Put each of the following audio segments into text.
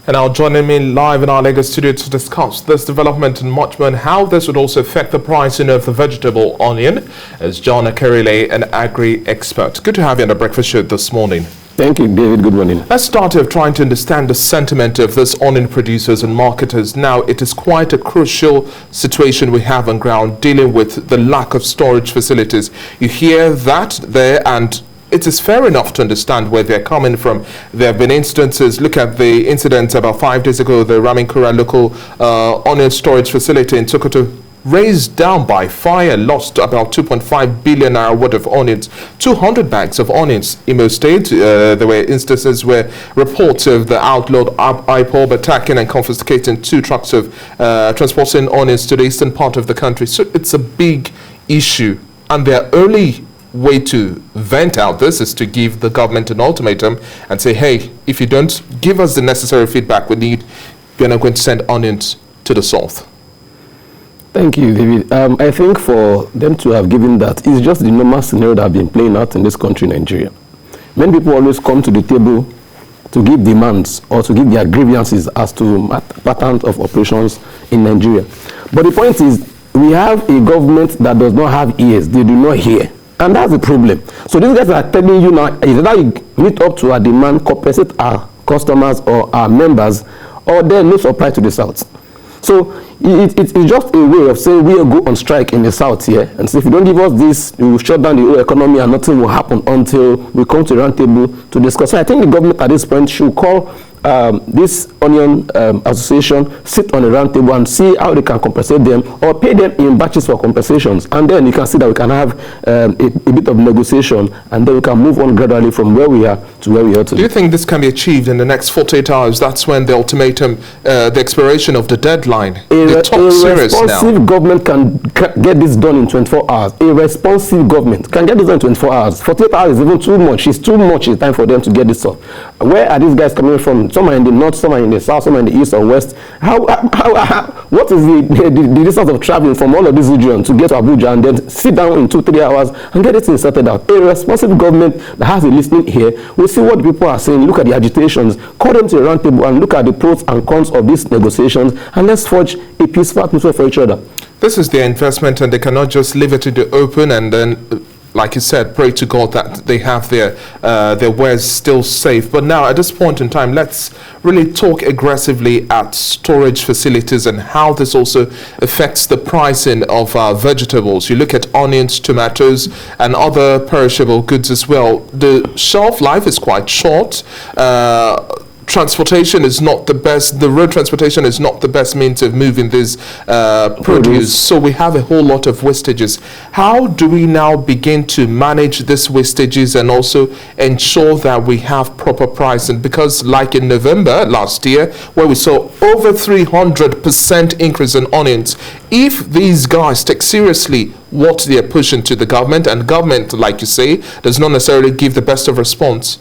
And now joining me live in our Lagos studio to discuss this development and much more and how this would also affect the pricing of the vegetable onion is John Akerile, an agri-expert. Good to have you on the breakfast show this morning. Thank you, David. Good morning. Let's start with trying to understand the sentiment of this onion producers and marketers. Now, it is quite a crucial situation we have on ground dealing with the lack of storage facilities. You hear that there, and it is fair enough to understand where they're coming from. There have been instances, look at the incident about 5 days ago, the Raminkura local onion storage facility in Sokoto, razed down by fire, lost about 2.5 billion naira worth of onions, 200 bags of onions. Imo State, there were instances where reports of the outlawed IPOB attacking and confiscating 2 trucks of transporting onions to the eastern part of the country. So it's a big issue, and their only way to vent out this is to give the government an ultimatum and say, hey, if you don't give us the necessary feedback we need, we're not going to send onions to the south. Thank you, David. I think for them to have given that is just the normal scenario that have been playing out in this country, Nigeria. Many people always come to the table to give demands or to give their grievances as to patterns of operations in Nigeria. But the point is, we have a government that does not have ears. They do not hear. And that's the problem. So these guys are telling you now, either you meet up to our demand, compensate our customers or our members, or then no supply to the south. So it's just a way of saying we'll go on strike in the south here, and so if you don't give us this, we will shut down the whole economy and nothing will happen until we come to the round table to discuss. So I think the government at this point should call this onion association, sit on a round table and see how they can compensate them or pay them in batches for compensations, and then you can see that we can have a bit of negotiation, and then we can move on gradually from where we are to where we are today. Do you think this can be achieved in the next 48 hours? That's when the ultimatum, the expiration of the deadline. A responsive government can get this done in 24 hours. A responsive government can get this done in 24 hours. 48 hours is even too much. It's too much time for them to get this up. Where are these guys coming from? Some are in the north, some are in the south, some are in the east or west. What is the distance of traveling from all of this region to get to Abuja and then sit down in 2-3 hours and get it sorted out? A responsive government that has a listening here will see what people are saying, look at the agitations, call them to a round table and look at the pros and cons of these negotiations, and let's forge a peaceful atmosphere for each other. This is their investment, and they cannot just leave it to the open and then, like you said, pray to God that they have their wares still safe. But now, at this point in time, let's really talk aggressively at storage facilities and how this also affects the pricing of vegetables. You look at onions, tomatoes, and other perishable goods as well. The shelf life is quite short. Transportation is not the best. The road transportation is not the best means of moving this produce. So we have a whole lot of wastages. How do we now begin to manage these wastages and also ensure that we have proper pricing? Because like in November last year, where we saw over 300% increase in onions, if these guys take seriously what they are pushing to the government, and government, like you say, does not necessarily give the best of response,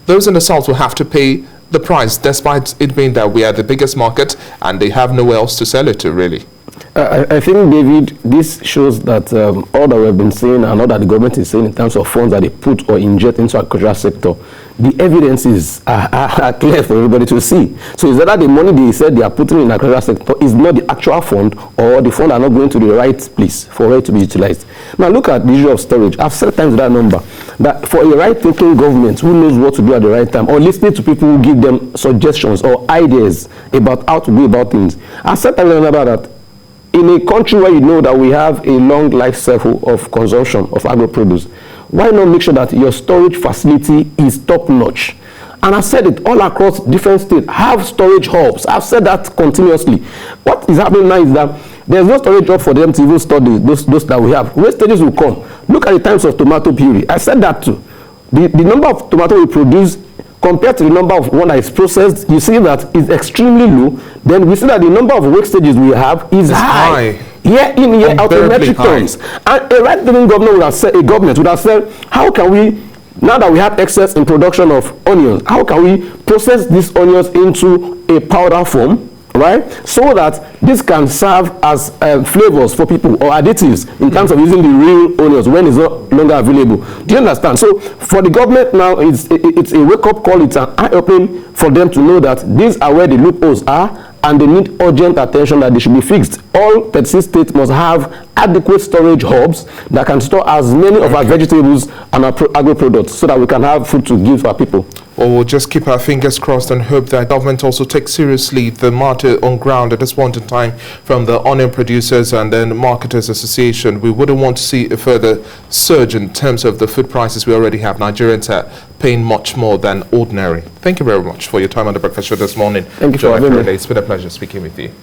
those in the south will have to pay the price, despite it being that we are the biggest market and they have nowhere else to sell it to, really. I think, David, this shows that all that we've been saying and all that the government is saying in terms of funds that they put or inject into the agricultural sector, the evidences are clear for everybody to see. So is that the money they said they are putting in the agricultural sector is not the actual fund, or the fund are not going to the right place for it to be utilized? Now look at the issue of storage. I've said times that number, that for a right-thinking government who knows what to do at the right time, or listening to people who give them suggestions or ideas about how to go about things, I've said times about that. In a country where you know that we have a long life cycle of consumption of agro-produce, why not make sure that your storage facility is top-notch? And I said it all across different states, have storage hubs. I've said that continuously. What is happening now is that there's no storage hub for them to even store those that we have. Wastages will come. Look at the times of tomato puree. I said that too. The number of tomato we produce compared to the number of one that is processed, you see that is extremely low. Then we see that the number of wastages we have is high. Year in, year out in metric tons. And a right-thinking government would have said, how can we, now that we have excess in production of onions, how can we process these onions into a powder form right? So that this can serve as flavors for people or additives in terms of using the real onions when it's not longer available. Do you understand? So for the government now, it's a wake-up call, it's an eye-opening for them to know that these are where the loopholes are, and they need urgent attention, that they should be fixed. All 36 states must have adequate storage hubs that can store as many of our vegetables and our agro products so that we can have food to give our people. Well, we'll just keep our fingers crossed and hope that government also takes seriously the matter on ground at this point in time from the onion producers and then Marketers Association. We wouldn't want to see a further surge in terms of the food prices we already have. Nigerians are paying much more than ordinary. Thank you very much for your time on the Breakfast Show this morning. Thank you for having me. It's been a pleasure speaking with you.